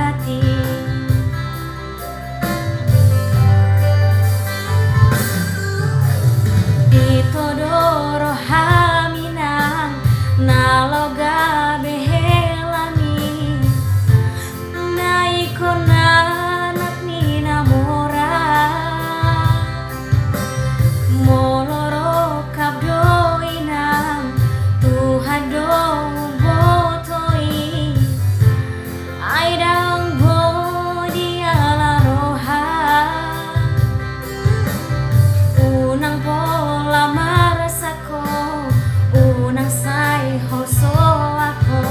hati. Ditodoro haminang naloga behelami naikona anak ni namora moloro kabdo inang Tuhan dong botoi aidang bodi ala roha unang pola marasako unang sai hoso ako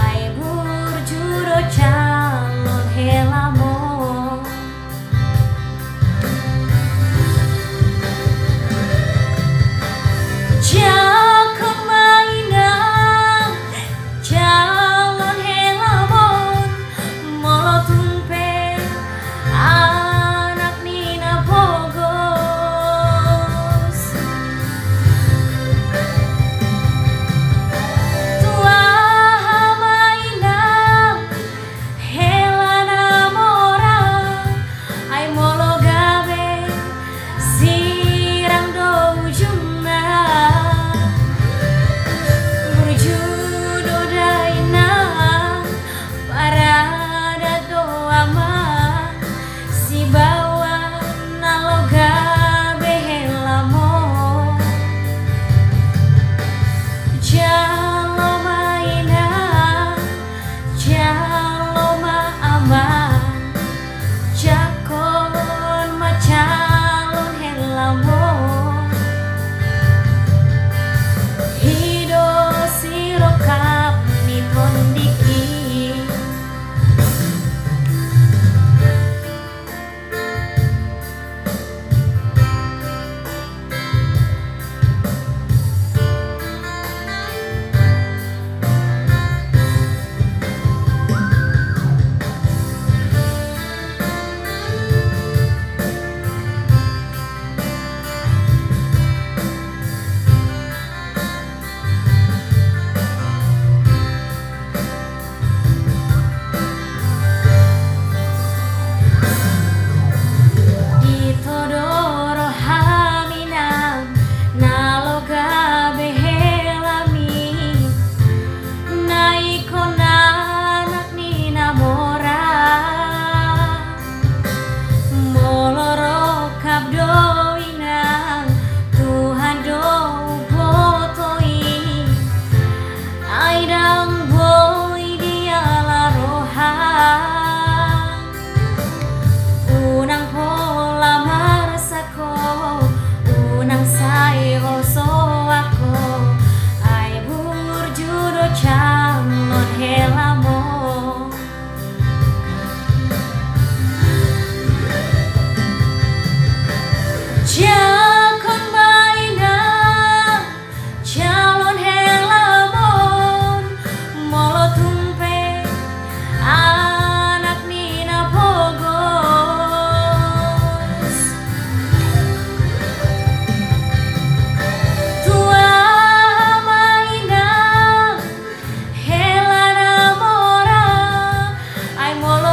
ay burjuro calon helamo jakon mainang calon helamon molo tumpe anak nina bogos tua mainang helana mora ay molo gabe sirang do ujungna berjudo daina parada doama si bawa naloga behelamo jalo maina jalo aman jakon macalon helamo hido sirokap ni tondiki ditodoro haminang naloga behelami naikona anak ni namora moloro kabdo inang Tuhan do botoi aidang boy diala roha unang pola marasako unang sai hoso ako ay burjudo calon helamo jakon mainang calon helamon molo tumpe anak nina bogos tua mainang helana mora ay molo